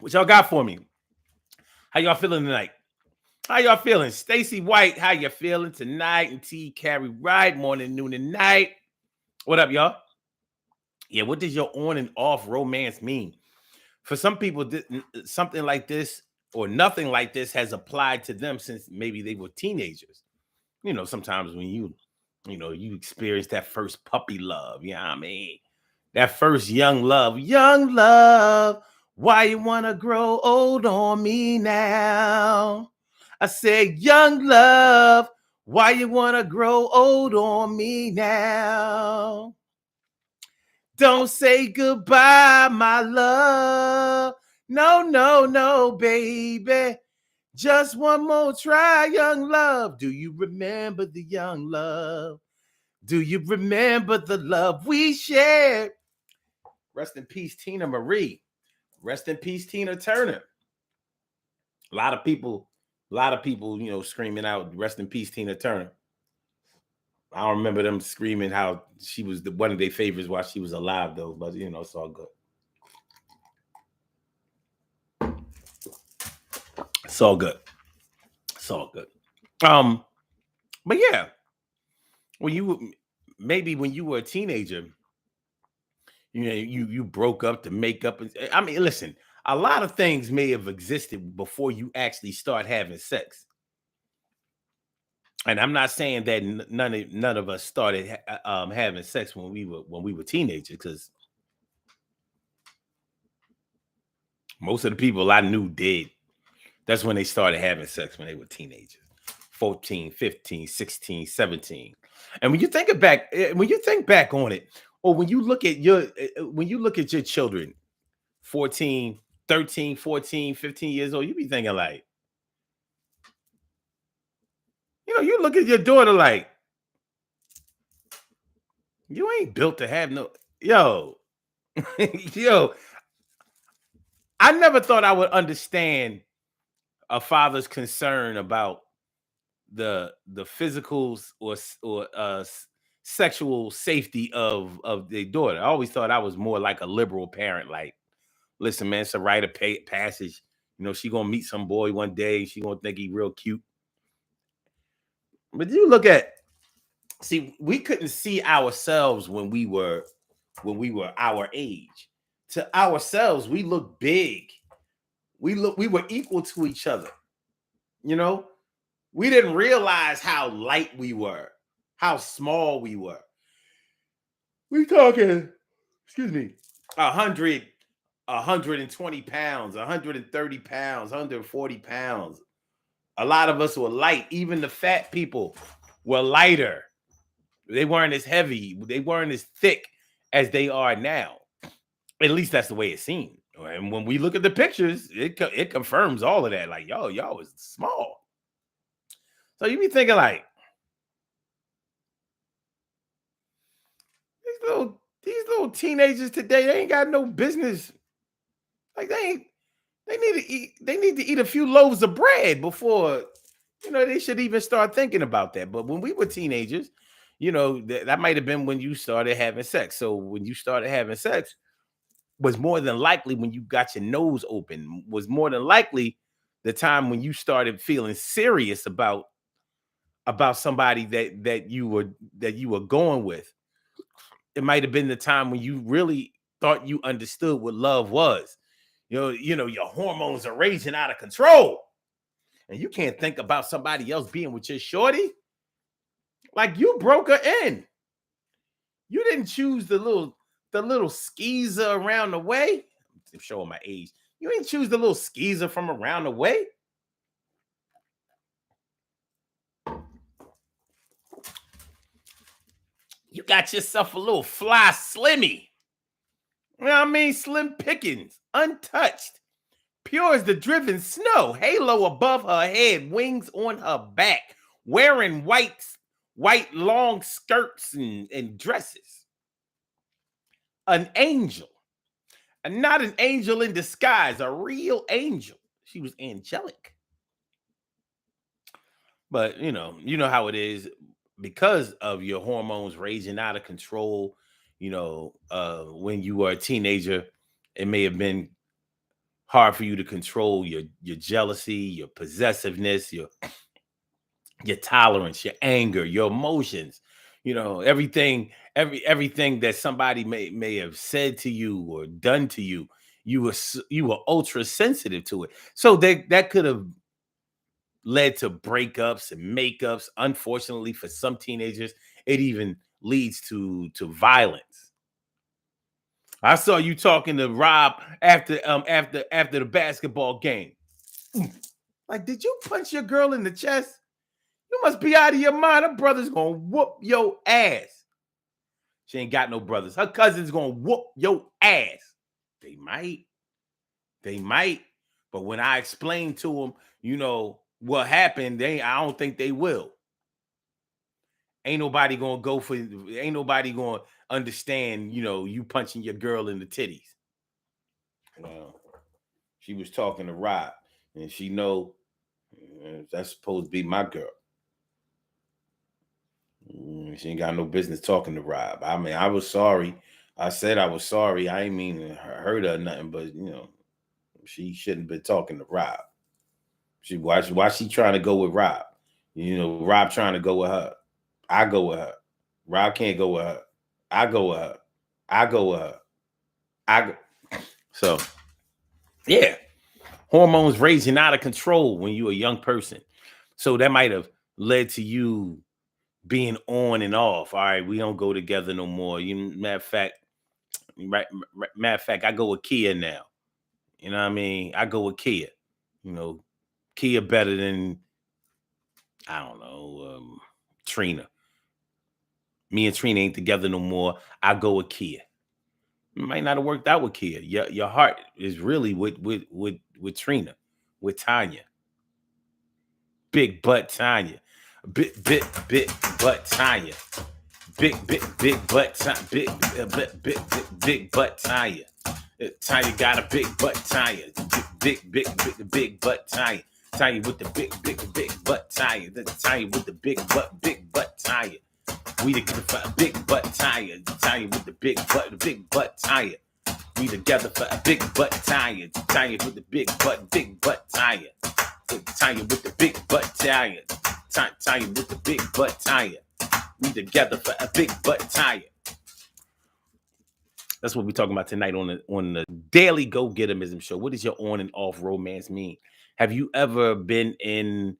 What y'all got for me? How y'all feeling tonight? How y'all feeling? Stacy White, how you feeling tonight? And T. Carrie Wright, morning, noon, and night. What up, y'all? Yeah, what does your on and off romance mean? For some people, something like this or nothing like this has applied to them since maybe they were teenagers. You know, sometimes when you experience that first puppy love, you know what I mean? That first young love, why you wanna grow old on me now? I said, young love, why you wanna grow old on me now? Don't say goodbye, my love. No, no, no, baby. Just one more try, young love. Do you remember the young love? Do you remember the love we shared? Rest in peace, Tina Marie. Rest in peace, Tina Turner. A lot of people, screaming out, rest in peace, Tina Turner. I don't remember them screaming how she was one of their favorites while she was alive, though. But it's all good. It's all good. It's all good. But yeah, when you were a teenager, you broke up to make up. I mean, listen, a lot of things may have existed before you actually start having sex. And I'm not saying that none of us started having sex when we were teenagers, because most of the people I knew did. That's when they started having sex, when they were teenagers. 14, 15, 16, 17. And when you think back on it, or when you look at your children, 14, 13, 14, 15 years old, you be thinking like, you look at your daughter like, you ain't built to have no, yo, yo. I never thought I would understand a father's concern about the physical or sexual safety of their daughter. I always thought I was more like a liberal parent. Like, listen, man, it's a rite of passage. She gonna meet some boy one day. She gonna think he real cute. But you we couldn't see ourselves when we were our age. To ourselves, we looked big. We were equal to each other. We didn't realize how light we were, how small we were. We talking, excuse me, 120 pounds, 130 pounds, 140 pounds. A lot of us were light. Even the fat people were lighter. They weren't as heavy. They weren't as thick as they are now. At least that's the way it seemed. And when we look at the pictures, it confirms all of that. Like, y'all was small. So you be thinking like, these little teenagers today, they ain't got no business. Like, they need to eat a few loaves of bread before, they should even start thinking about that. But when we were teenagers, that might have been when you started having sex. So when you started having sex was more than likely when you got your nose open, was more than likely the time when you started feeling serious about somebody that you were going with. It might have been the time when you really thought you understood what love was. Your hormones are raging out of control, and you can't think about somebody else being with your shorty. Like, you broke her in. You didn't choose the little skeezer around the way. I'm showing my age. You ain't choose the little skeezer from around the way. You got yourself a little fly slimmy. You know what I mean? Slim pickings, untouched, pure as the driven snow, halo above her head, wings on her back, wearing white long skirts and dresses. An angel, and not an angel in disguise, a real angel. She was angelic. But you know how it is, because of your hormones raging out of control. When you were a teenager, it may have been hard for you to control your jealousy, your possessiveness, your tolerance, your anger, your emotions, everything that somebody may have said to you or done to you, you were ultra sensitive to it. So that could have led to breakups and makeups. Unfortunately, for some teenagers, it even leads to violence. I saw you talking to Rob after the basketball game. Like, did you punch your girl in the chest? You must be out of your mind. Her brother's gonna whoop your ass. She ain't got no brothers. Her cousin's gonna whoop your ass. They might. They might. But when I explain to them, what happened, I don't think they will. Ain't nobody gonna understand, you punching your girl in the titties. She was talking to Rob, and she know that's supposed to be my girl. She ain't got no business talking to Rob. I mean, I was sorry. I said I was sorry. I ain't mean to hurt her or nothing, but she shouldn't have been talking to Rob. Why she trying to go with Rob? Rob trying to go with her. I go with her. Rob can't go with her. I go with her. I go with her. So yeah. Hormones raging out of control when you're a young person. So that might have led to you being on and off. All right, we don't go together no more. Matter of fact, I go with Kia now. You know what I mean? I go with Kia. Kia better than, I don't know, Trina. Me and Trina ain't together no more. I go with Kia. It might not have worked out with Kia. Your heart is really with Trina, with Tanya. Big butt Tanya. Big butt Tanya. Big butt Tanya. Big butt Tanya. Tanya got a big butt Tanya. Big butt Tanya. Tanya with the big butt Tanya. Tanya with the big butt Tanya. We together for a big butt Tanya. Tanya with the big butt Tanya. We together for a big butt Tanya. Tanya with the big butt Tanya. Tanya with the big butt Tanya. Tanya with the big butt Tanya. We together for a big butt Tanya. That's what we're talking about tonight on the Daily Go Getterism Show. What does your on and off romance mean? Have you ever been in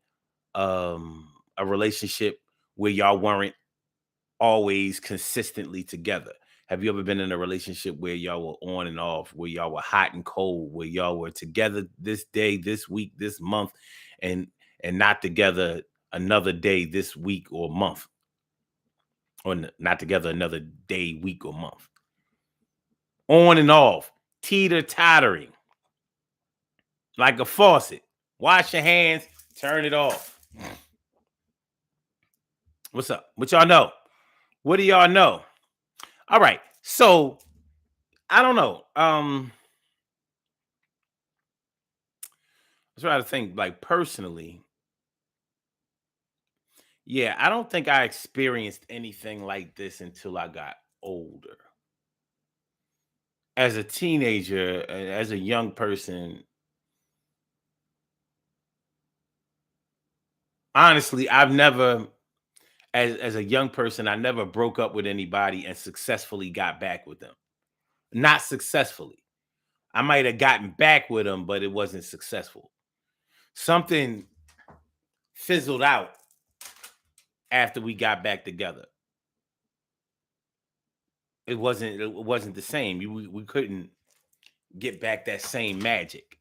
a relationship where y'all weren't always consistently together? Have you ever been in a relationship where y'all were on and off, where y'all were hot and cold, where y'all were together this day, this week, this month, and not together another day, this week or month, or not together another day, week or month? On and off, teeter-tottering, like a faucet. Wash your hands, turn it off. What's up? What y'all know? What do y'all know? All right, so I don't know. I was trying to think, like, personally. Yeah, I don't think I experienced anything like this until I got older. As a teenager, as a young person, honestly, I've never, as a young person, I never broke up with anybody and successfully got back with them. Not successfully. I might have gotten back with them, but it wasn't successful. Something fizzled out after we got back together. It wasn't the same. We couldn't get back that same magic.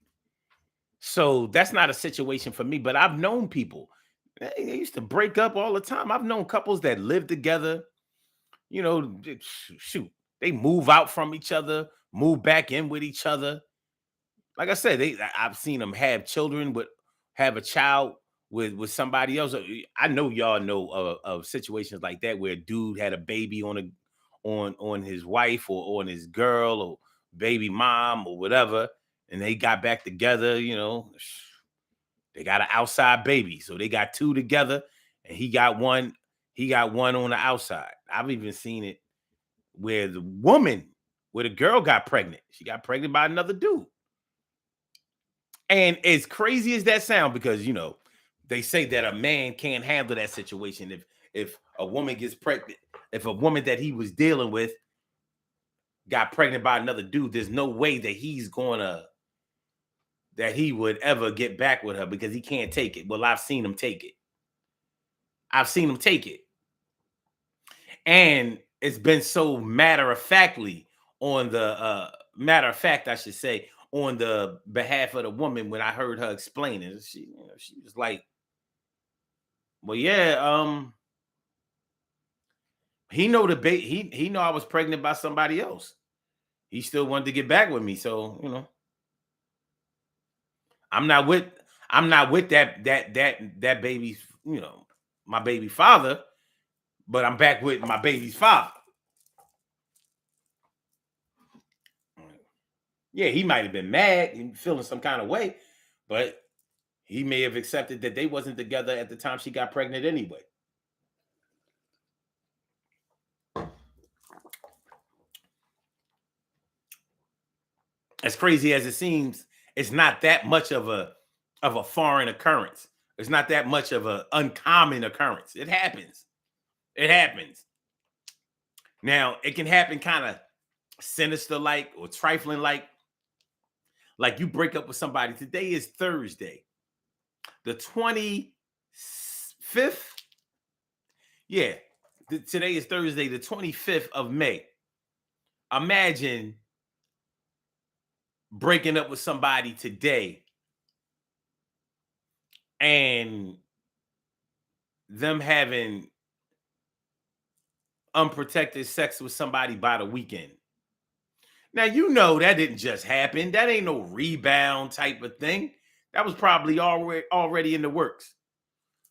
So that's not a situation for me. But I've known people. They used to break up all the time. I've known couples that live together. Shoot, they move out from each other, move back in with each other. Like I said, I've seen them have children, but have a child with somebody else. I know y'all know of situations like that where a dude had a baby on his wife or on his girl or baby mom or whatever, and they got back together. They got an outside baby, so they got two together, and he got one on the outside. I've even seen it where the girl got pregnant. She got pregnant by another dude. And as crazy as that sound, because they say that a man can't handle that situation. If a woman gets pregnant, if a woman that he was dealing with got pregnant by another dude, there's no way that he would ever get back with her because he can't take it. Well, I've seen him take it. I've seen him take it. And it's been so matter of factly on the matter of fact, I should say, on the behalf of the woman when I heard her explain it. She was like, well, yeah, he know the he know I was pregnant by somebody else. He still wanted to get back with me. So, I'm not with that baby's, my baby father, but I'm back with my baby's father. Yeah, he might have been mad and feeling some kind of way, but he may have accepted that they wasn't together at the time she got pregnant anyway. As crazy as it seems, it's not that much of a foreign occurrence. It's not that much of an uncommon occurrence. It happens. It happens. Now, it can happen kind of sinister like or trifling like you break up with somebody. Today is Thursday, the 25th. Yeah, today is Thursday, the 25th of May. Imagine breaking up with somebody today and them having unprotected sex with somebody by the weekend. Now, that didn't just happen. That ain't no rebound type of thing. That was probably already in the works.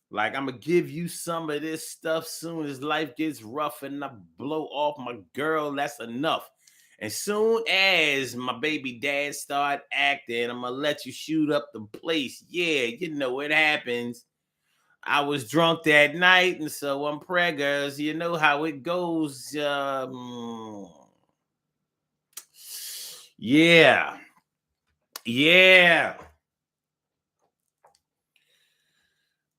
Like, I'm going to give you some of this stuff soon as life gets rough and I blow off my girl. That's enough. And soon as my baby dad start acting, I'm going to let you shoot up the place. Yeah, it happens. I was drunk that night, and so I'm preggers. You know how it goes. Yeah.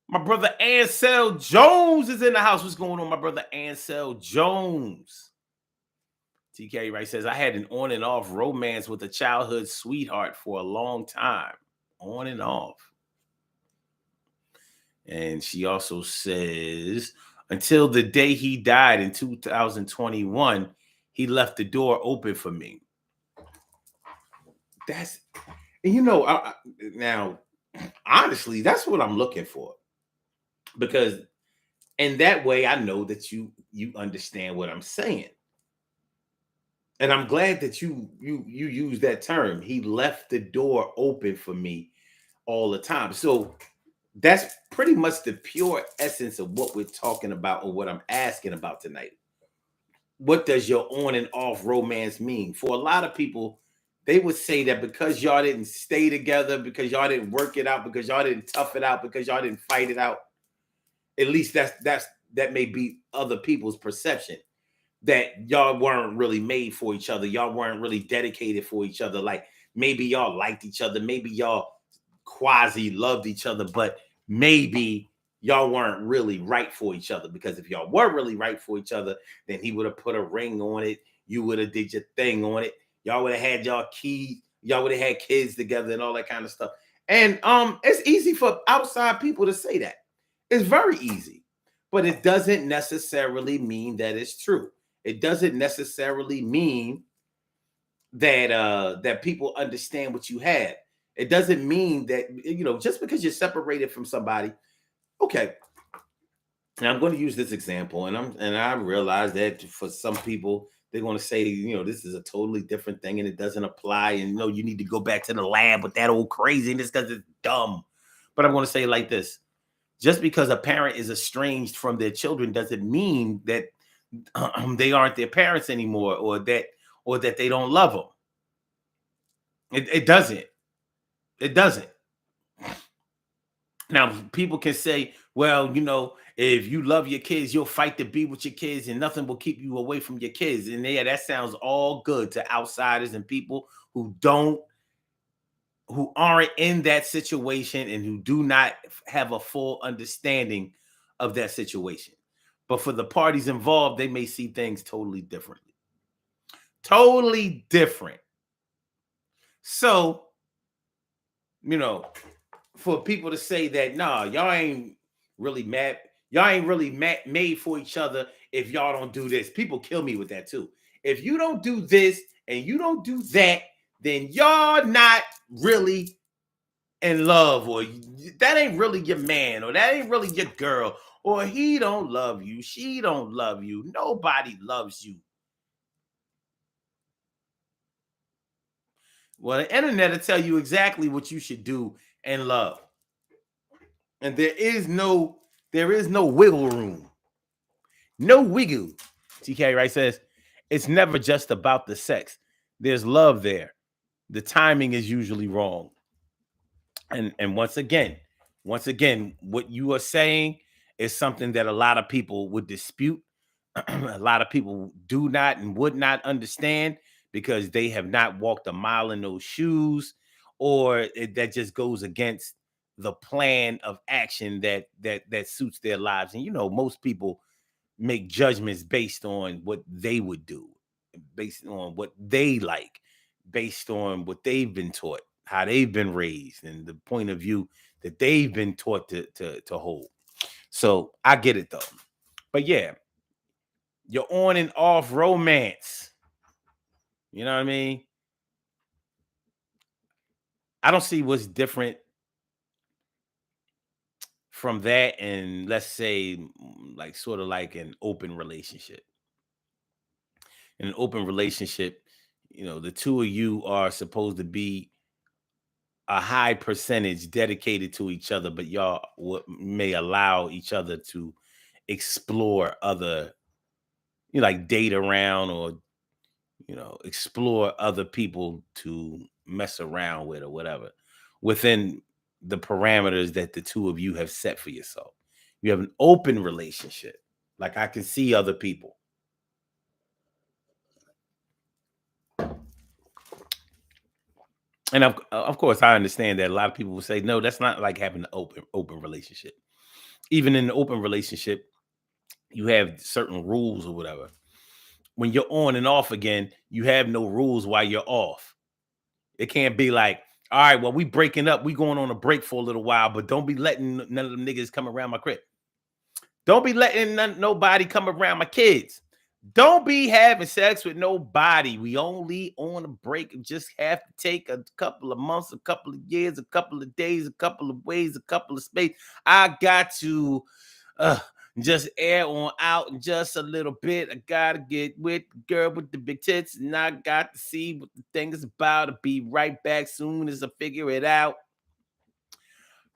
My brother Ansel Jones is in the house. What's going on, my brother Ansel Jones? TK Wright says, I had an on and off romance with a childhood sweetheart for a long time. On and off. And she also says, until the day he died in 2021, he left the door open for me. That's, now, honestly, that's what I'm looking for. Because in that way, I know that you understand what I'm saying. And I'm glad that you use that term. He left the door open for me all the time. So that's pretty much the pure essence of what we're talking about or what I'm asking about tonight. What does your on and off romance mean? For a lot of people, they would say that because y'all didn't stay together, because y'all didn't work it out, because y'all didn't tough it out, because y'all didn't fight it out. At least that may be other people's perception, that y'all weren't really made for each other. Y'all weren't really dedicated for each other. Like maybe y'all liked each other. Maybe y'all quasi loved each other, but maybe y'all weren't really right for each other. Because if y'all were really right for each other, then he would have put a ring on it. You would have did your thing on it. Y'all would have had y'all would have had kids together and all that kind of stuff. And it's easy for outside people to say that. It's very easy, but it doesn't necessarily mean that it's true. It doesn't necessarily mean that that people understand what you had. It doesn't mean that, just because you're separated from somebody. Okay. Now I'm going to use this example, and I realize that for some people they're going to say, this is a totally different thing and it doesn't apply, and you need to go back to the lab with that old craziness because it's dumb. But I'm going to say it like this: just because a parent is estranged from their children doesn't mean that they aren't their parents anymore, or that they don't love them. It doesn't. It doesn't. Now, people can say, well, if you love your kids, you'll fight to be with your kids and nothing will keep you away from your kids. And yeah, that sounds all good to outsiders and people who don't who aren't in that situation and who do not have a full understanding of that situation. But for the parties involved, they may see things totally differently. Totally different. So, for people to say that, nah, y'all ain't really mad, made for each other if y'all don't do this. People kill me with that too. If you don't do this and you don't do that, then y'all not really in love, or that ain't really your man, or that ain't really your girl, or he don't love you, she don't love you, nobody loves you. Well, the internet will tell you exactly what you should do and love. And there is no wiggle room. No wiggle. TK Wright says, it's never just about the sex. There's love there. The timing is usually wrong. And once again, what you are saying is something that a lot of people would dispute. A lot of people do not and would not understand because they have not walked a mile in those shoes, or that just goes against the plan of action that suits their lives. And most people make judgments based on what they would do, based on what they like, based on what they've been taught, how they've been raised, and the point of view that they've been taught to hold. So I get it though. But yeah, your on and off romance. You know what I mean? I don't see what's different from that and, let's say, like sort of like an open relationship. In an open relationship, the two of you are supposed to be a high percentage dedicated to each other, but y'all may allow each other to explore other, like date around, or explore other people to mess around with or whatever, within the parameters that the two of you have set for yourself. You have an open relationship. Like, I can see other people. And of course, I understand that a lot of people will say, no, that's not like having an open relationship. Even in an open relationship, you have certain rules or whatever. When you're on and off again, you have no rules while you're off. It can't be like, all right, well, we breaking up. We going on a break for a little while, but don't be letting none of them niggas come around my crib. Don't be letting nobody come around my kids. Don't be having sex with nobody. We only on a break. Just have to take a couple of months, a couple of years, a couple of days, a couple of ways, a couple of space. I got to just air on out just a little bit. I gotta get with the girl with the big tits, and I got to see what the thing is about. I'll be right back soon as I figure it out.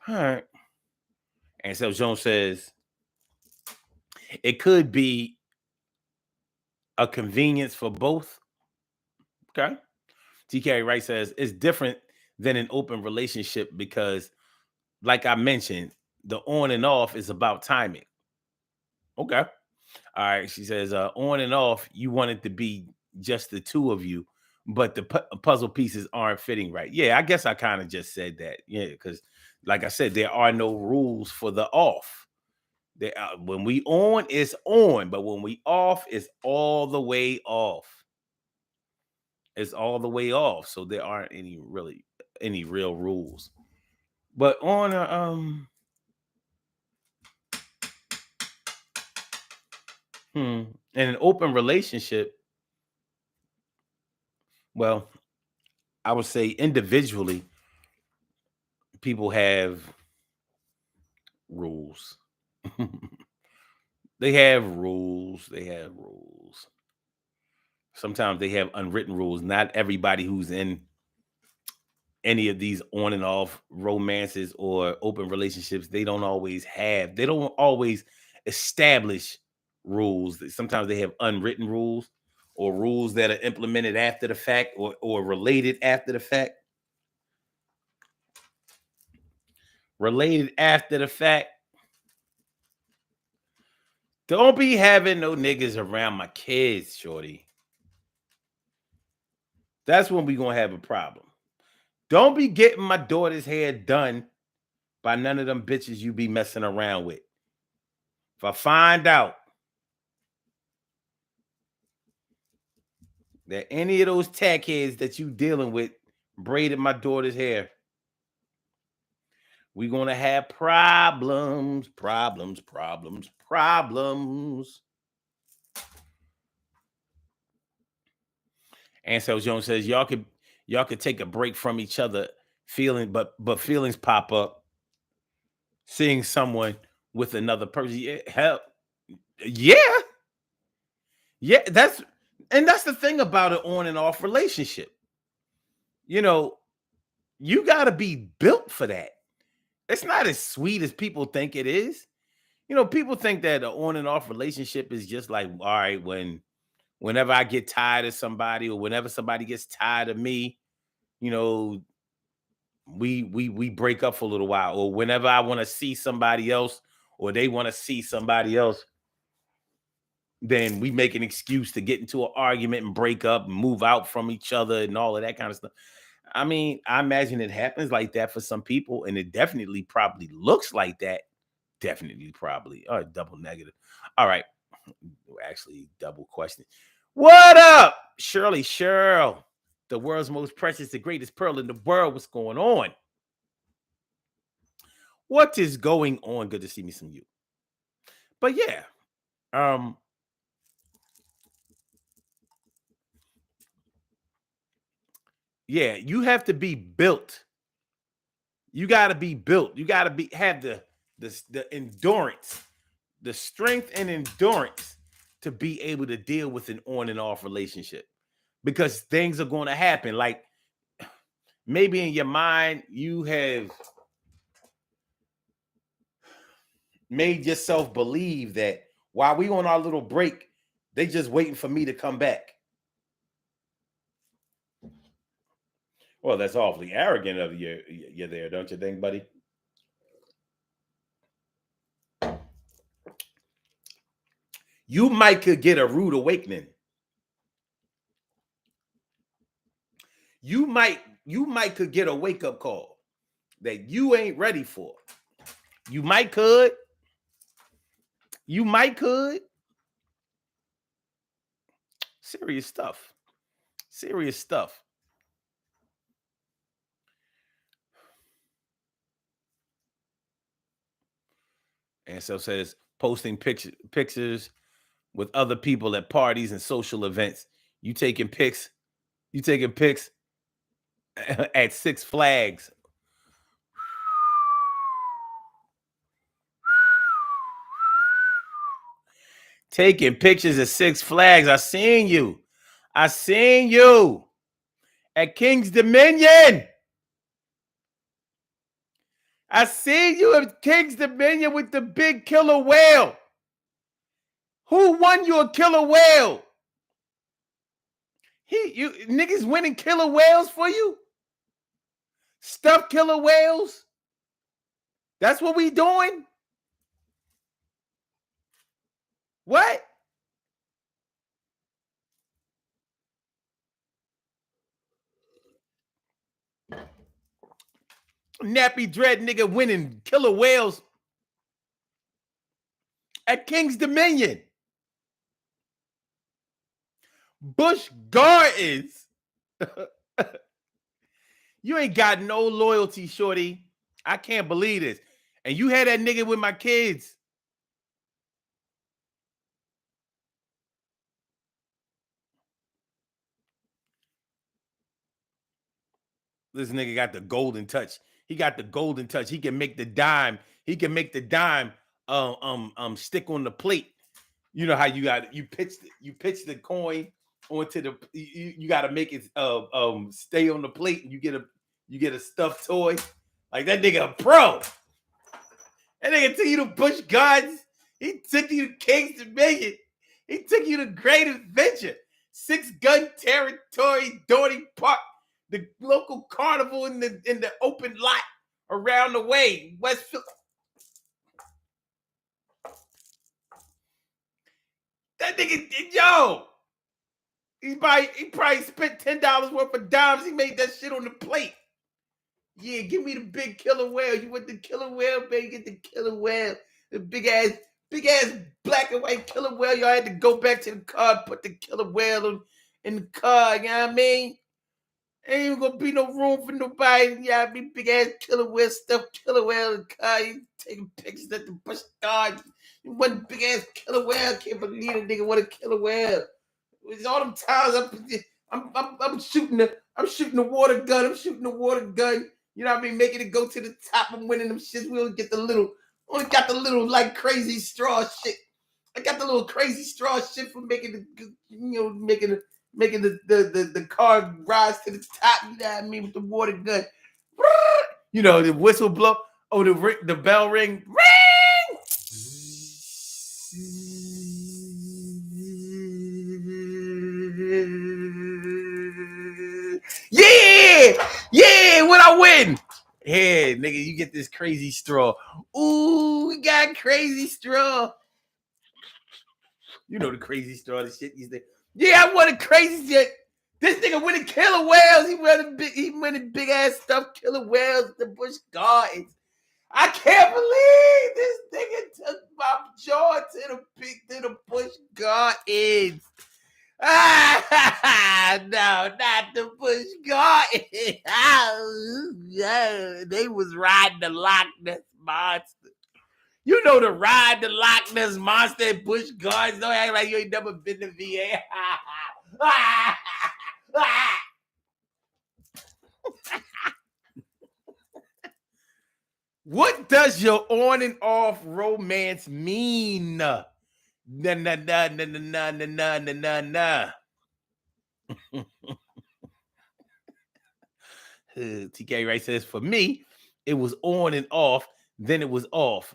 All right. And so Jones says it could be a convenience for both. Okay. TK Wright says it's different than an open relationship because, like I mentioned, the on and off is about timing. Okay. All right. She says, on and off, you want it to be just the two of you, but the puzzle pieces aren't fitting right. Yeah, I guess I kind of just said that. Yeah, because like I said, there are no rules for the off. When we on, it's on, but when we off, it's all the way off. It's all the way off. So there aren't any real rules. But on a in an open relationship, well, I would say individually, people have rules. They have rules. They have rules. Sometimes they have unwritten rules. Not everybody who's in any of these on and off romances or open relationships, they don't always establish rules. Sometimes they have unwritten rules, or rules that are implemented after the fact, or related after the fact. Related after the fact. Don't be having no niggas around my kids, shorty. That's when we gonna have a problem. Don't be getting my daughter's hair done by none of them bitches you be messing around with. If I find out that any of those tech heads that you dealing with braided my daughter's hair, we're gonna have problems. Ansel Jones says y'all could take a break from each other, but feelings pop up seeing someone with another person. Yeah, hell, yeah, yeah. That's the thing about an on and off relationship. You know, you got to be built for that. It's not as sweet as people think it is. You know, people think that an on and off relationship is just like, all right, whenever I get tired of somebody or whenever somebody gets tired of me, you know, we break up for a little while, or whenever I want to see somebody else or they want to see somebody else, then we make an excuse to get into an argument and break up and move out from each other and all of that kind of stuff. I mean, I imagine it happens like that for some people, and it definitely probably looks like that. Definitely, probably. All right, double negative. All right, actually, double question. What up, Shirley Cheryl? The world's most precious, the greatest pearl in the world. What's going on? What is going on? Good to see me some you. But yeah, um, yeah, you have to be built. You got to be built. You got to be have the endurance, the strength and endurance to be able to deal with an on and off relationship, because things are going to happen. Like maybe in your mind you have made yourself believe that while we on our little break, they just waiting for me to come back. Well, that's awfully arrogant of you. You're there, don't you think, buddy? You might could get a rude awakening. You might could get a wake up call that you ain't ready for. You might could. You might could. Serious stuff. Serious stuff. And so says posting pictures with other people at parties and social events. You taking pics. You taking pics at Six Flags. Taking pictures at Six Flags. I seen you. I seen you at King's Dominion. I seen you at King's Dominion with the big killer whale. Who won you a killer whale? You niggas winning killer whales for you? Stuffed killer whales? That's what we doing? What? Nappy dread nigga winning killer whales at King's Dominion. Busch Gardens. You ain't got no loyalty, shorty. I can't believe this. And you had that nigga with my kids. This nigga got the golden touch. He got the golden touch. He can make the dime. He can make the dime stick on the plate. You know how you pitch the coin onto the you got to make it stay on the plate, and you get a stuffed toy. Like that nigga a pro. That nigga took you to Busch Gardens. He took you to King's Dominion. He took you to Great Adventure. Six Gun Territory, Dorney Park, the local carnival in the open lot around the way, Westfield. That nigga, yo, he probably spent $10 worth of dimes. He made that shit on the plate. Yeah, give me the big killer whale. You want the killer whale, baby? Get the killer whale. The big ass black and white killer whale. Y'all had to go back to the car and put the killer whale in the car. You know what I mean? Ain't even gonna be no room for nobody. You know what I mean? Big ass killer whale, stuffed killer whale in the car. You taking pictures at the bush car. You want big ass killer whale. Can't believe a nigga want a killer whale. It's all them times I'm shooting the water gun. I'm shooting the water gun. You know what I mean? Making it go to the top. I'm winning them shits. We only got the little like crazy straw shit. I got the little crazy straw shit for making the car rise to the top. You know what I mean? With the water gun. You know, the whistle blow. Oh, the bell ring. Ring! Yeah, what I win? Hey, nigga, you get this crazy straw. Ooh, we got crazy straw. You know the crazy straw, the shit you say. Yeah, I want a crazy shit. This nigga winning killer whales. He winning big ass stuff, killer whales at the Busch Gardens. I can't believe this nigga took my jaw to the Busch Gardens. No, not the Busch Gardens. Yeah, they was riding the Loch Ness Monster. You know the ride the Loch Ness Monster at Busch Gardens. Don't act like you ain't never been to VA. What does your on and off romance mean? Nah, nah, nah, nah, nah, nah, nah, nah, nah, nah. TK Wright says, for me, it was on and off, then it was off.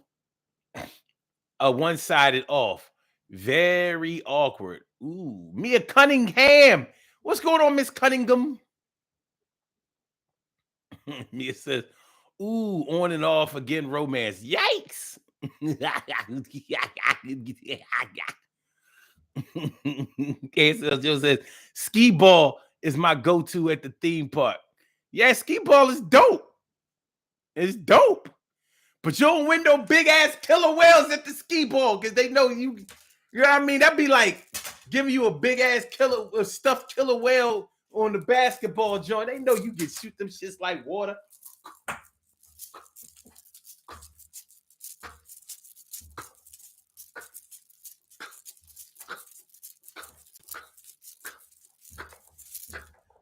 A one-sided off. Very awkward. Ooh, Mia Cunningham. What's going on, Miss Cunningham? Mia says, ooh, on and off again romance. Yikes. KSL Joe says, skee ball is my go-to at the theme park. Yeah, skee ball is dope. It's dope. But you don't win no big ass killer whales at the skee ball because they know you. You know what I mean? That'd be like giving you a big ass stuffed killer whale on the basketball joint. They know you can shoot them shits like water.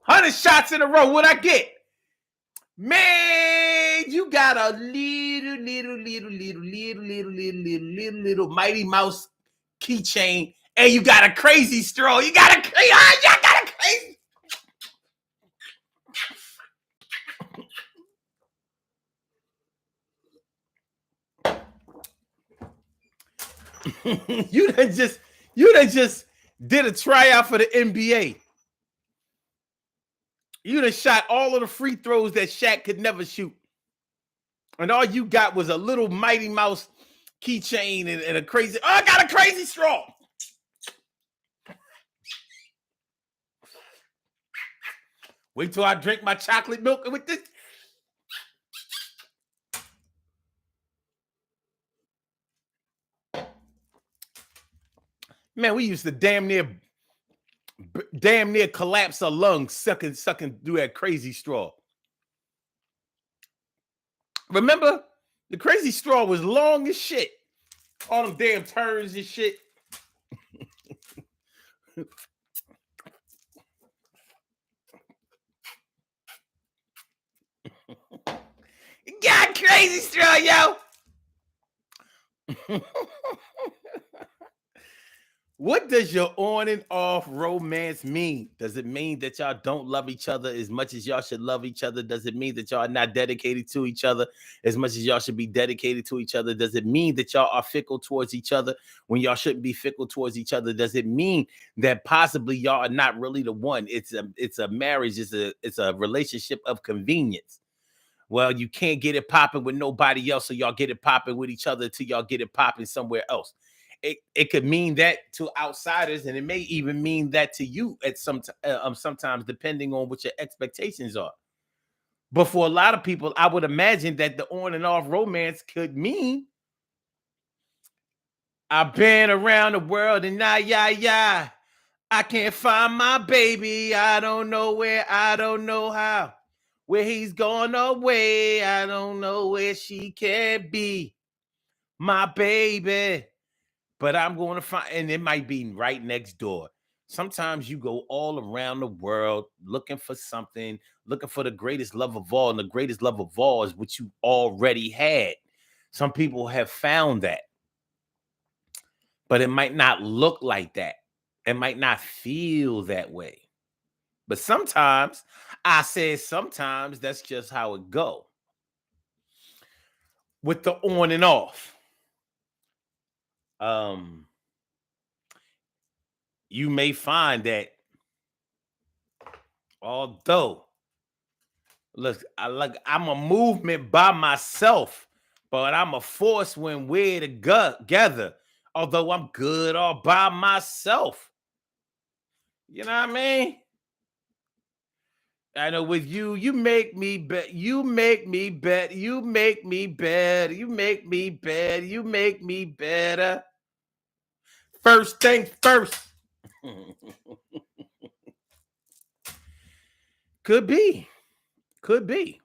Hundred shots in a row. What I get? Man, you got a little Mighty Mouse keychain, and you got a crazy straw. You got a crazy. you done just did a tryout for the NBA. You done shot all of the free throws that Shaq could never shoot. And all you got was a little Mighty Mouse keychain and a crazy. Oh, I got a crazy straw. Wait till I drink my chocolate milk with this. Man, we used to damn near collapse a lung sucking through that crazy straw. Remember, the crazy straw was long as shit. All them damn turns and shit. got crazy straw, yo. What does your on and off romance mean? Does it mean that y'all don't love each other as much as y'all should love each other? Does it mean that y'all are not dedicated to each other as much as y'all should be dedicated to each other? Does it mean that y'all are fickle towards each other when y'all shouldn't be fickle towards each other? Does it mean that possibly y'all are not really the one? It's a marriage, it's a relationship of convenience. Well, you can't get it popping with nobody else, so y'all get it popping with each other till y'all get it popping somewhere else. It could mean that to outsiders, and it may even mean that to you at sometimes, depending on what your expectations are. But for a lot of people, I would imagine that the on and off romance could mean I've been around the world and yeah. I can't find my baby. I don't know where, I don't know how. Where he's gone away, I don't know where she can be. My baby. But I'm going to find, and it might be right next door. Sometimes you go all around the world looking for something, looking for the greatest love of all, and the greatest love of all is what you already had. Some people have found that, but it might not look like that. It might not feel that way. But sometimes, I said sometimes that's just how it go. With the on and off. You may find that although look, I'm a movement by myself, but I'm a force when we're together. Although I'm good all by myself. You know what I mean? I know with you, you make me bet, you make me bet, you make me better, you make me better, you make me better. First thing first. Could be. Could be.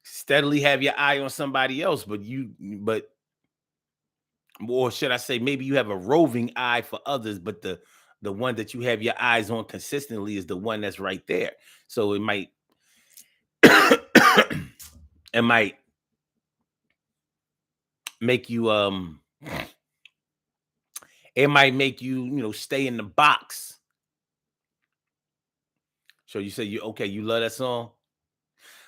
Steadily have your eye on somebody else, but or should I say maybe you have a roving eye for others, but the one that you have your eyes on consistently is the one that's right there. So it might it might make you it might make you stay in the box. So you say you love that song?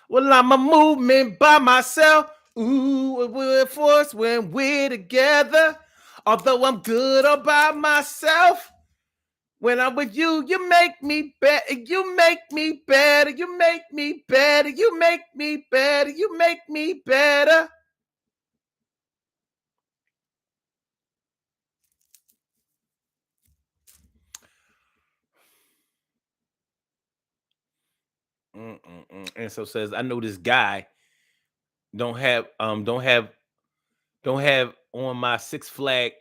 Well, I'm a movement by myself. Ooh, we're a force when we're together. Although I'm good all by myself. When I'm with you, you make me better. You make me better. You make me better. You make me better. You make me better. And so says, I know this guy don't have on my Six Flag.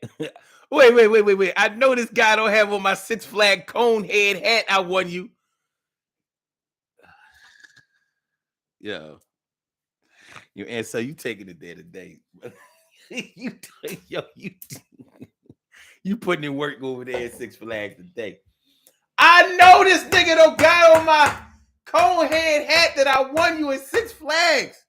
wait. I know this guy don't have on my Six Flag cone head hat I won you. Yeah. And so you taking it there today. you you putting in work over there at Six Flags today. I know this nigga don't got on my cone head hat that I won you at Six Flags.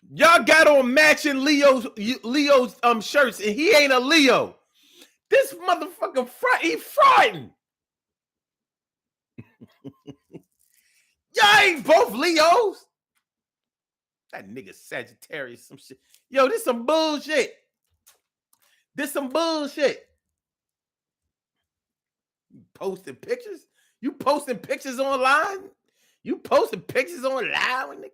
Y'all got on matching Leo's shirts, and he ain't a Leo. This motherfucker he fronting. Y'all ain't both Leos. That nigga Sagittarius, some shit. Yo, this some bullshit. This some bullshit. You posting pictures? You posting pictures online? You posting pictures online?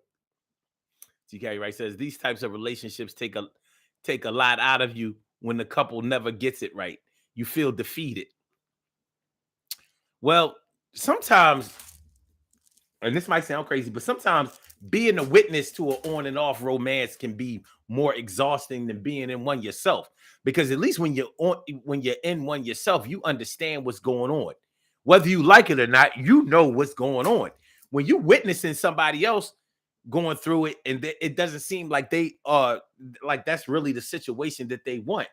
TK Wright says these types of relationships take a lot out of you when the couple never gets it right. You feel defeated. Well, sometimes, and this might sound crazy, but sometimes being a witness to an on and off romance can be more exhausting than being in one yourself. Because at least when you're in one yourself, you understand what's going on. Whether you like it or not, you know what's going on. When you're witnessing somebody else going through it, and it doesn't seem like they are like that's really the situation that they want.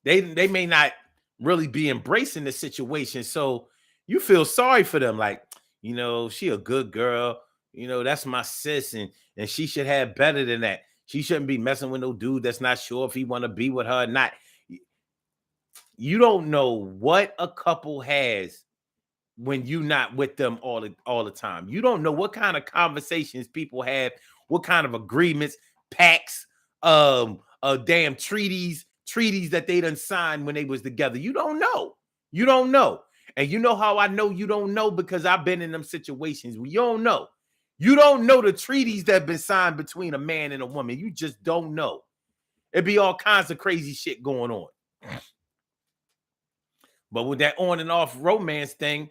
They may not really be embracing the situation, so you feel sorry for them. Like, she a good girl. That's my sis, and she should have better than that. She shouldn't be messing with no dude that's not sure if he want to be with her or not. You don't know what a couple has when you're not with them all the time. You don't know what kind of conversations people have, what kind of agreements, pacts, damn treaties that they done signed when they was together. You don't know. You don't know. And you know how I know you don't know? Because I've been in them situations where you don't know. You don't know the treaties that have been signed between a man and a woman. You just don't know. It'd be all kinds of crazy shit going on. But with that on and off romance thing,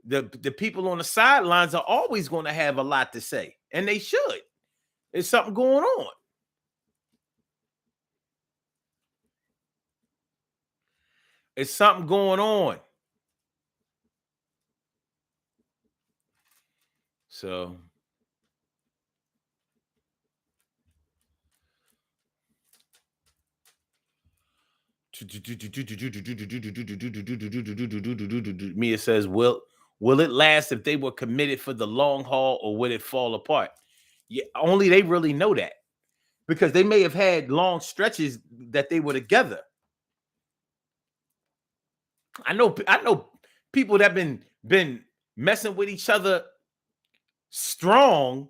the people on the sidelines are always going to have a lot to say, and they should. There's something going on. It's something going on. So Mia says, will it last if they were committed for the long haul, or would it fall apart? Yeah, only they really know that, because they may have had long stretches that they were together. I know people that been messing with each other strong,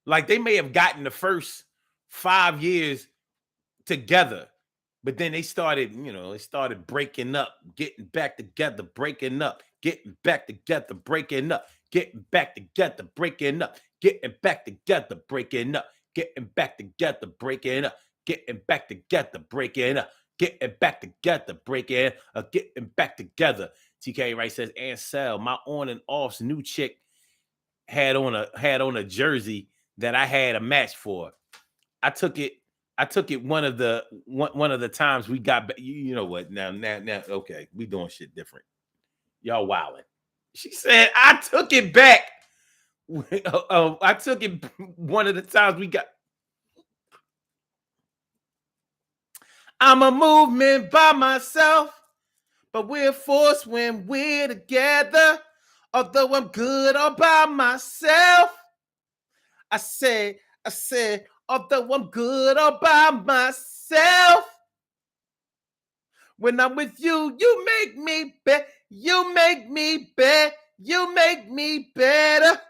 like they may have gotten the first 5 years together, but then they started, they started breaking up, getting back together, breaking up, getting back together, breaking up, getting back together, breaking up, getting back together, breaking up, getting back together, breaking up, getting back together, breaking up, getting back together, breaking up, getting back together. TK Wright says, Ansel, my on and off's new chick had on a jersey that I had a match for. I took it one of the times we got back. You know what? Now, okay, we doing shit different. Y'all wilding. She said, I took it back. I took it one of the times we got. I'm a movement by myself, but we're forced when we're together. Although I'm good all by myself. I said, although I'm good all by myself. When I'm with you, you make me better. You make me better. You make me better.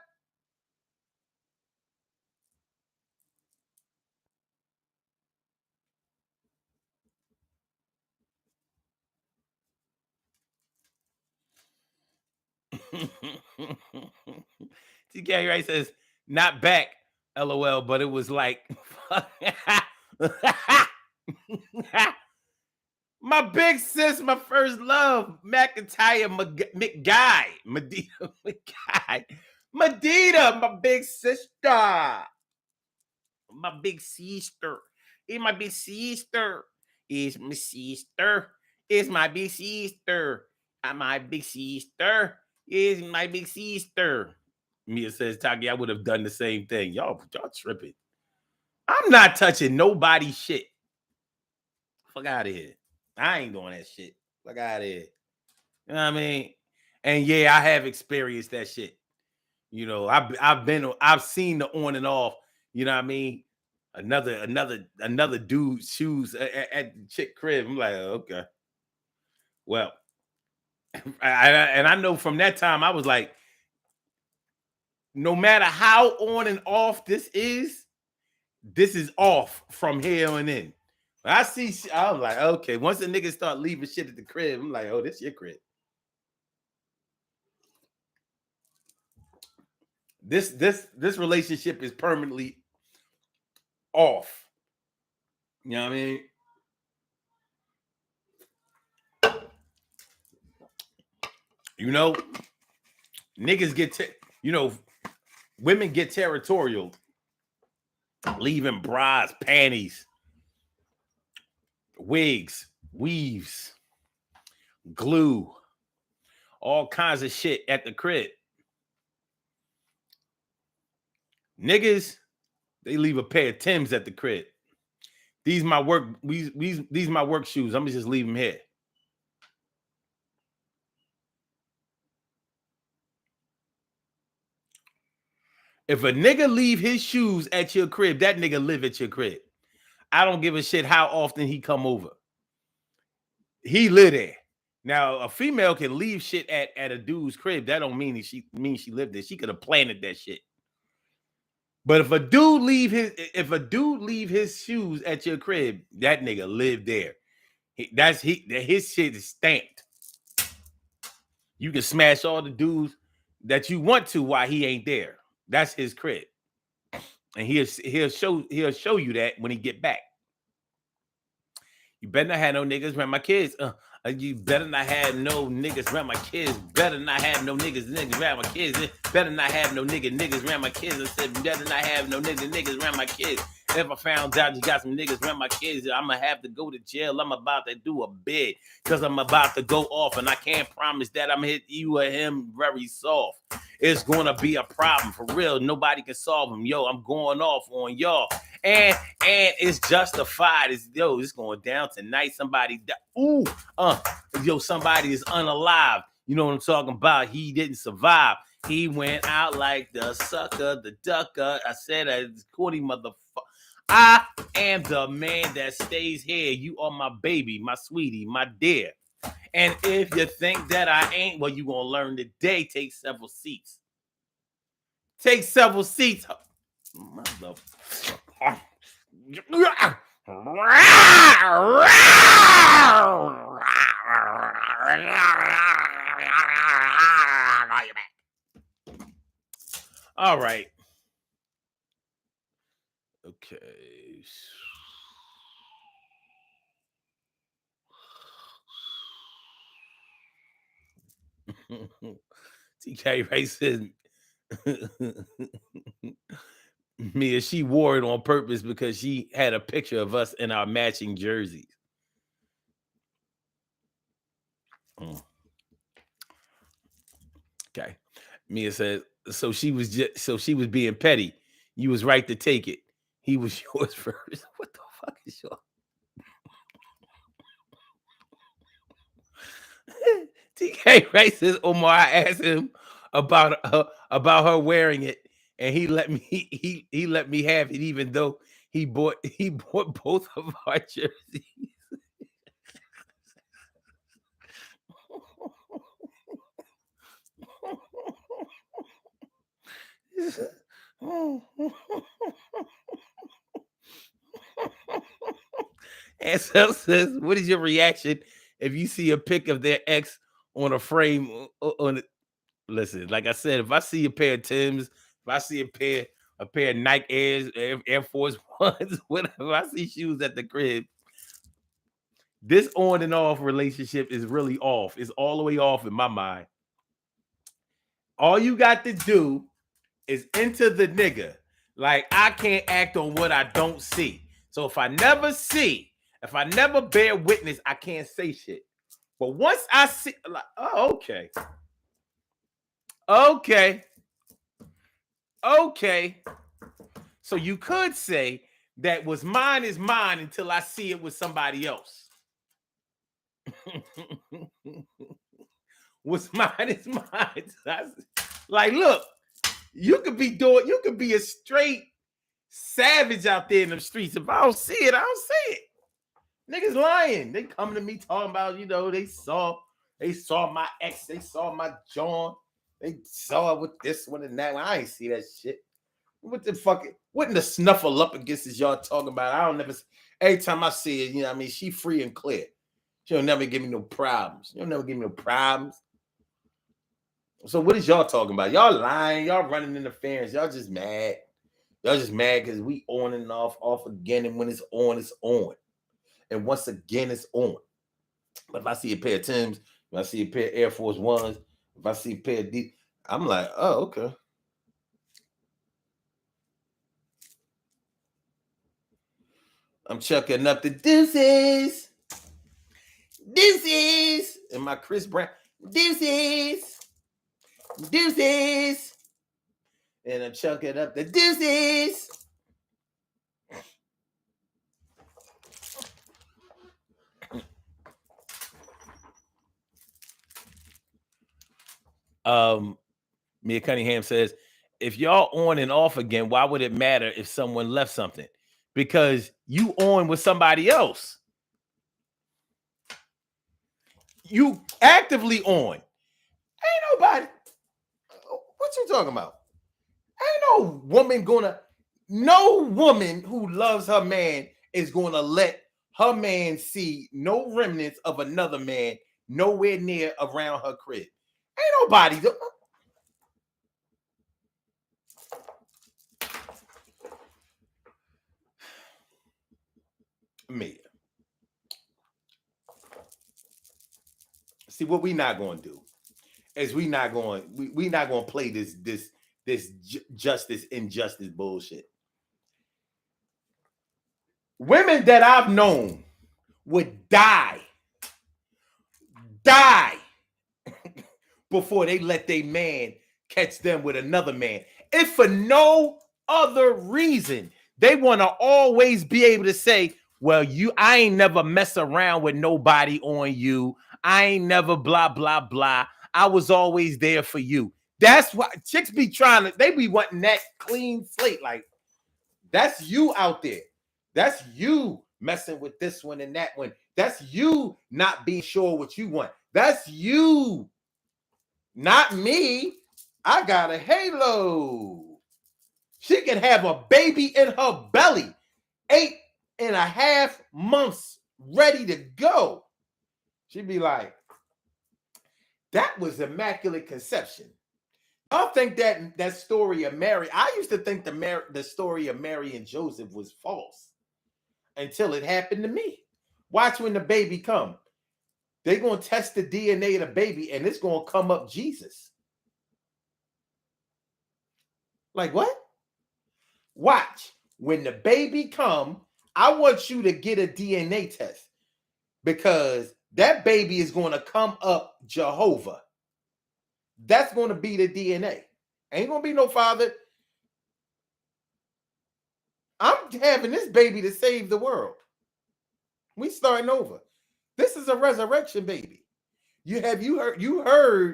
TK Wright says, not back, LOL, but it was like, my big sis, my first love, McIntyre McGuy, Medina McGuy, Medina, my big sister, my big sister, it's my big sister, it's my sister, it's my big sister, my big sister, it's my big sister. Mia says, Taki, I would have done the same thing. Y'all tripping. I'm not touching nobody's shit. Fuck out of here. I ain't doing that shit. Fuck out of here. You know what I mean? And yeah, I have experienced that shit. I've seen the on and off. You know what I mean? Another dude's shoes at the chick crib. I'm like, okay. Well, I know from that time I was like, no matter how on and off this is off from here on in. I was like, okay. Once the niggas start leaving shit at the crib, I'm like, oh, this your crib. This relationship is permanently off. You know what I mean? Niggas get women get territorial, leaving bras, panties, wigs, weaves, glue, all kinds of shit at the crib. Niggas, they leave a pair of Timbs at the crib. These my work shoes. I'm gonna just leave them here. If a nigga leave his shoes at your crib, that nigga live at your crib. I don't give a shit how often he come over. He live there. Now, a female can leave shit at a dude's crib. That don't mean she lived there. She could have planted that shit. But if a dude leave his shoes at your crib, that nigga live there. His shit is stamped. You can smash all the dudes that you want to while he ain't there. That's his crib. And he'll show you that when he get back. You better not have no niggas around my kids. You better not have no niggas around my kids. Better not have no niggas around my kids. Better not have no niggas around my kids. I said, better not have no niggas around my kids. If I found out you got some niggas around my kids, I'm going to have to go to jail. I'm about to do a bid because I'm about to go off. And I can't promise that I'm hit you or him very soft. It's going to be a problem. For real, nobody can solve them. Yo, I'm going off on y'all. And it's justified. It's going down tonight. Somebody somebody is unalive. You know what I'm talking about? He didn't survive. He went out like the sucker, the ducker. I said, Cordy motherfucker. I am the man that stays here. You are my baby, my sweetie, my dear. And if you think that I ain't, well, you gonna learn today. Take several seats. Take several seats. Motherfucker. All right. Okay. TK Ray says Mia, she wore it on purpose because she had a picture of us in our matching jerseys. Okay. Mia says, so she was being petty. You was right to take it. He was yours first. What the fuck is yours? TK Ray says, Omar, I asked him about her wearing it, and he let me have it, even though he bought both of our jerseys. And so says, what is your reaction if you see a pic of their ex on a frame on it? Listen, like I said, if I see a pair of Timbs, if I see a pair of Nike Airs, Air Force Ones, whatever, I see shoes at the crib, this on and off relationship is really off. It's all the way off in my mind. All you got to do is enter the nigga. Like, I can't act on what I don't see. So if I never bear witness, I can't say shit. But once I see, like, oh, okay. So you could say that what's mine is mine until I see it with somebody else. What's mine is mine. Like, look, you could be a straight savage out there in the streets. If I don't see it, I don't see it. Niggas lying. They come to me talking about, they saw my ex, they saw my John, they saw it with this one and that one. I ain't see that shit. What the fuck? What in the snuffle up against is y'all talking about? I don't never. Every time I see it, she free and clear. She'll never give me no problems. You'll never give me no problems. So what is y'all talking about? Y'all lying. Y'all running interference. Y'all just mad. Y'all just mad because we on and off again. And when it's on, it's on. And once again, it's on. But if I see a pair of Timbs, if I see a pair of Air Force Ones, if I see a pair of D, I'm like, oh, okay. I'm chucking up the deuces. Deuces. And my Chris Brown. Deuces. Deuces. And I'm chucking up the deuces. Mia Cunningham says, if y'all on and off again, why would it matter if someone left something? Because you on with somebody else. You actively on. Ain't nobody. What you talking about? Ain't no woman who loves her man is going to let her man see no remnants of another man nowhere near around her crib. Ain't nobody. Mia. See, what we not going to do is we not going to play this justice injustice bullshit. Women that I've known would die before they let their man catch them with another man. If for no other reason, they want to always be able to say, well, I ain't never mess around with nobody on you. I ain't never blah, blah, blah. I was always there for you. That's why chicks be they be wanting that clean slate. Like, that's you out there. That's you messing with this one and that one. That's you not being sure what you want. That's you. Not me. I got a halo. She can have a baby in her belly, 8.5 months, ready to go. She'd be like, that was immaculate conception. I think that story of Mary, I used to think the story of Mary and Joseph was false until it happened to me. Watch when the baby come. They're going to test the DNA of the baby and it's going to come up Jesus. Like what? Watch. When the baby come, I want you to get a DNA test because that baby is going to come up Jehovah. That's going to be the DNA. Ain't going to be no father. I'm having this baby to save the world. We starting over. This is a resurrection baby. You've heard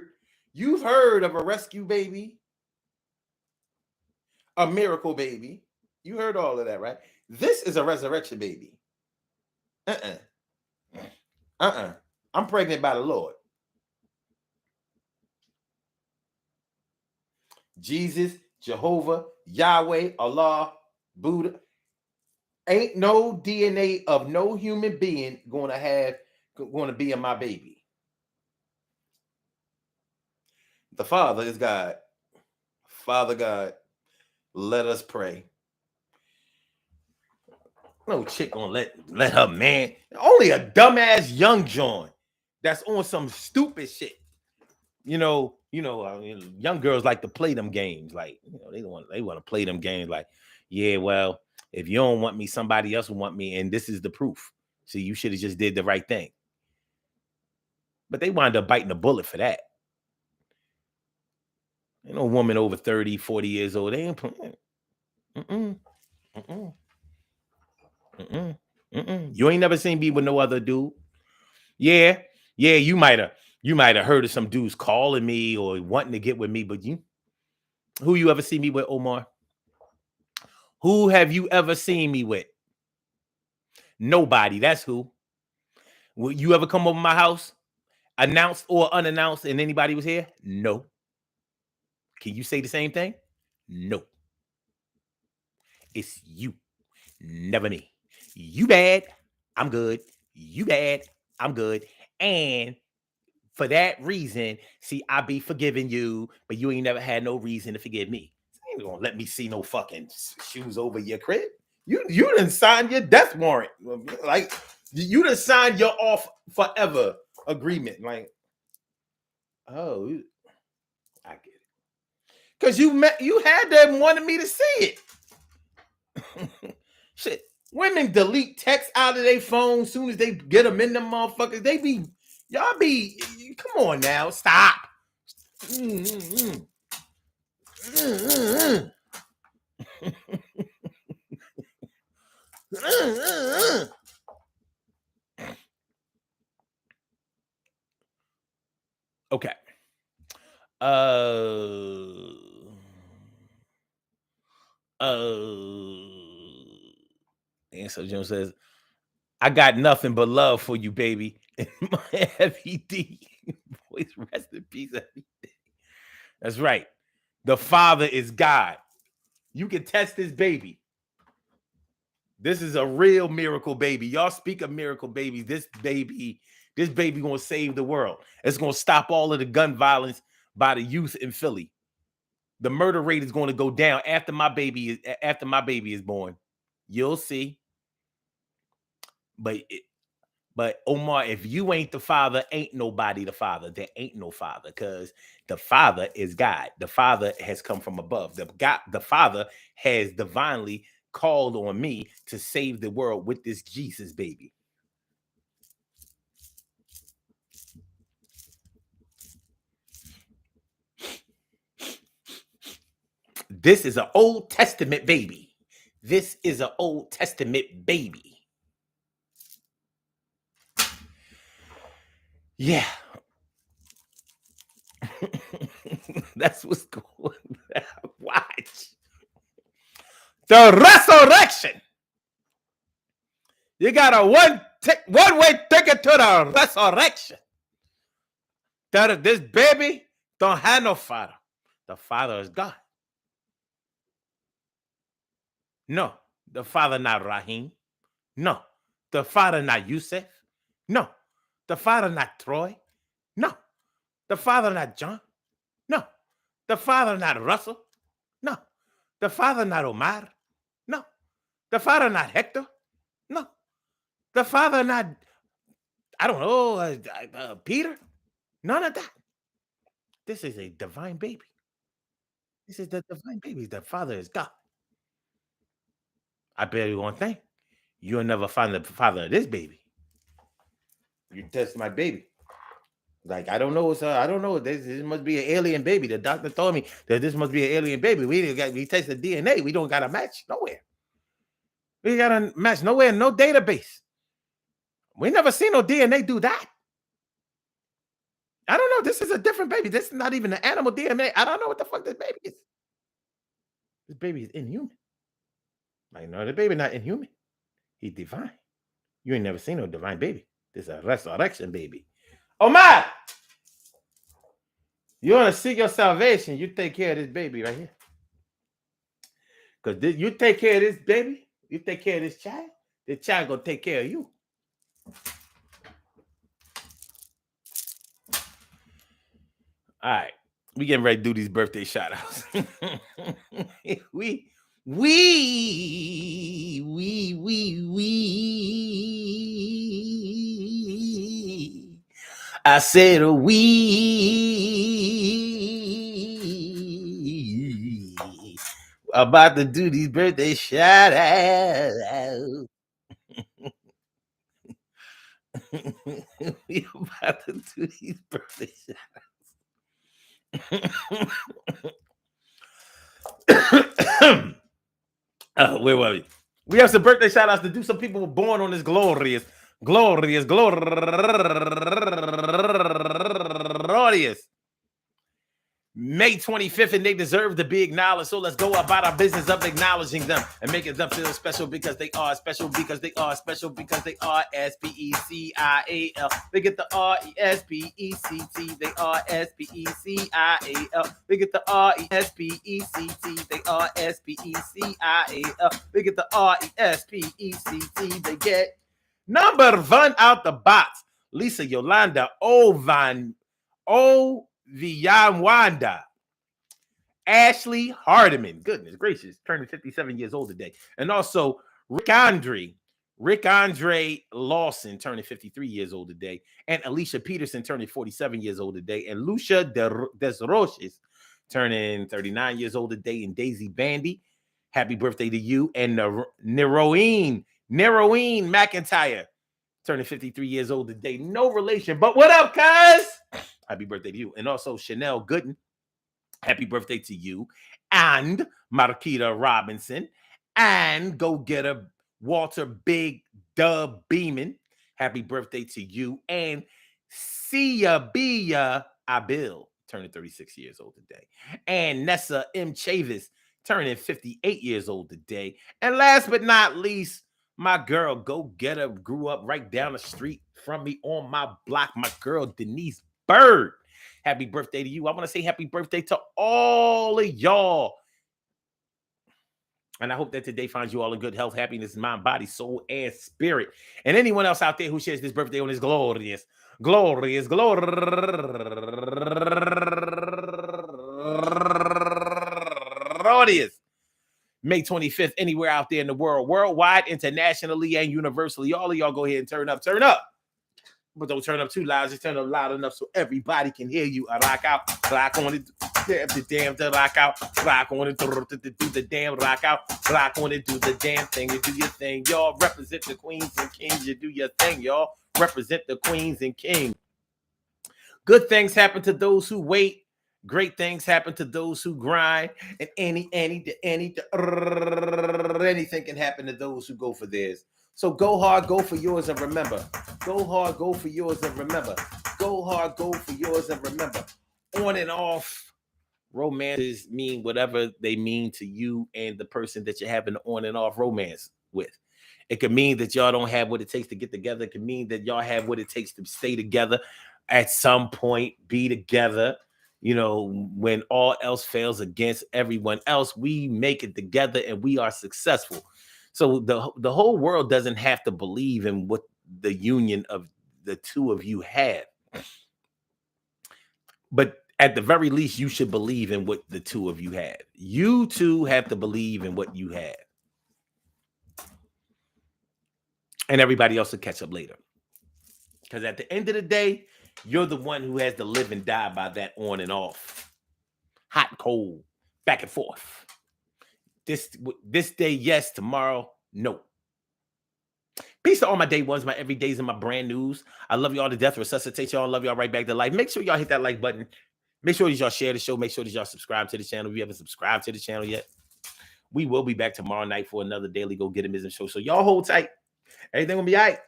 of a rescue baby, a miracle baby. You heard all of that, right? This is a resurrection baby. I'm pregnant by the Lord. Jesus, Jehovah, Yahweh, Allah, Buddha. Ain't no DNA of no human being going to be in my baby. The Father is God. Father God, let us pray. No chick gonna let her man. Only a dumbass young John that's on some stupid shit. Young girls like to play them games. Like, they want to play them games. Like, yeah, well, if you don't want me, somebody else will want me, and this is the proof. See, you should have just did the right thing. But they wound up biting the bullet for that. Ain't no woman over 30, 40 years old. They ain't playing. You ain't never seen me with no other dude. Yeah, you might have heard of some dudes calling me or wanting to get with me, but who you ever see me with, Omar? Who have you ever seen me with? Nobody. That's who. Will you ever come over my house, announced or unannounced, and anybody was here? No. Can you say the same thing? No. It's you, never me. You bad, I'm good. You bad, I'm good. And for that reason, see, I be forgiving you, but you ain't never had no reason to forgive me. You ain't gonna let me see no fucking shoes over your crib. You done signed your death warrant. Like, you done signed your off forever agreement. Like, oh, I get it. Because you had them wanting me to see it. Shit. Women delete texts out of their phone as soon as they get them in them motherfuckers. Y'all be, come on now, stop. Okay. And so Jim says, I got nothing but love for you, baby. And my Heavy D. Boys, rest in peace, Heavy D. That's right. The Father is God. You can test this baby. This is a real miracle baby. Y'all speak of miracle babies. This baby gonna save the world. It's gonna stop all of the gun violence by the youth in Philly. The murder rate is going to go down after my baby is born. You'll see. But Omar, if you ain't the father, ain't nobody the father. There ain't no father, because the father is God. The father has come from above. The father has divinely called on me to save the world with this Jesus baby. This is an Old Testament baby. This is an Old Testament baby. Yeah. That's what's going on. Watch. The resurrection. You got a one-way ticket to the resurrection. This baby don't have no father. The father is God. No, the father not Rahim. No, the father not Yusuf. No, the father not Troy. No, the father not John. No, the father not Russell. No, the father not Omar. No, the father not Hector. No, the father not, I don't know, Peter. None of that. This is a divine baby. This is the divine baby. The father is God. I bet you one thing. You'll never find the father of this baby. You test my baby. Like, I don't know. I don't know. This must be an alien baby. The doctor told me that this must be an alien baby. We tested DNA. We don't got a match nowhere. We got a match nowhere. No database. We never seen no DNA do that. I don't know. This is a different baby. This is not even an animal DNA. I don't know what the fuck this baby is. This baby is inhuman. Like, no, the baby not inhuman. He's divine. You ain't never seen no divine baby. This is a resurrection baby. Omar, you want to seek your salvation, you take care of this baby right here. Because you take care of this baby, you take care of this child going to take care of you. All right. We getting ready to do these birthday shout outs. we I said we about to do these birthday shout outs. We about to do these birthday shout outs. Where were we? We have some birthday shout outs to do. Some people were born on this glorious May 25th, and they deserve to be acknowledged. So let's go about our business of acknowledging them and making them feel special, because they are special, because they are special, because they are SPECIAL. They get the RESPECT. They are SPECIAL. They get the RESPECT. They are SPECIAL. They get the RESPECT. They get number one out the box. Lisa Yolanda Villanueva, Ashley Hardiman, goodness gracious, turning 57 years old today. And also Rick Andre Lawson, turning 53 years old today. And Alicia Peterson, turning 47 years old today. And Lucia Desroches, turning 39 years old today. And Daisy Bandy, happy birthday to you. And Neroine McIntyre, turning 53 years old today. No relation, but what up, guys? Happy birthday to you. And also Chanel Gooden, happy birthday to you. And Marquita Robinson. And go get a Walter Big Dub Beeman, happy birthday to you. And Sia Bia Abil, turning 36 years old today. And Nessa M. Chavis, turning 58 years old today. And last but not least, my girl, Go Get Her, grew up right down the street from me on my block. My girl, Denise Bird. Happy birthday to you. I want to say happy birthday to all of y'all. And I hope that today finds you all in good health, happiness, mind, body, soul, and spirit. And anyone else out there who shares this birthday on this glorious May 25th, anywhere out there in the world, worldwide, internationally, and universally. All of y'all go ahead and turn up. Turn up. But don't turn up too loud. Just turn up loud enough so everybody can hear you. I rock out, rock on it, the damn to rock out, rock on it, do the damn rock out, rock on it, do the damn thing, you do your thing. Y'all represent the queens and kings. You do your thing, y'all. Represent the queens and kings. Good things happen to those who wait. Great things happen to those who grind. And anything can happen to those who go for theirs. So go hard, go for yours, and remember. Go hard, go for yours, and remember. Go hard, go for yours, and remember. On and off, romances mean whatever they mean to you and the person that you're having on and off romance with. It could mean that y'all don't have what it takes to get together. It could mean that y'all have what it takes to stay together at some point, be together. You know, when all else fails against everyone else, we make it together and we are successful. So the whole world doesn't have to believe in what the union of the two of you have. But at the very least, you should believe in what the two of you have. You two have to believe in what you have. And everybody else will catch up later. Because at the end of the day, you're the one who has to live and die by that on and off. Hot and cold, back and forth. This day, yes. Tomorrow, no. Peace to all my day ones, my everydays, and my brand news. I love y'all to death. Resuscitate y'all. Love y'all right back to life. Make sure y'all hit that like button. Make sure that y'all share the show. Make sure that y'all subscribe to the channel. If you haven't subscribed to the channel yet, we will be back tomorrow night for another daily Go Get 'Em show. So y'all hold tight. Everything will be all right.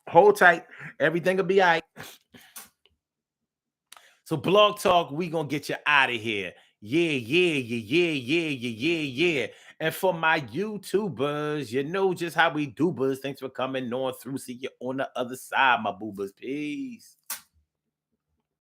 Hold tight. Everything will be all right. So Blog Talk, we gonna get you out of here. Yeah. And for my YouTubers, you know just how we do, buzz. Thanks for coming on through. See you on the other side, my boobers. Peace.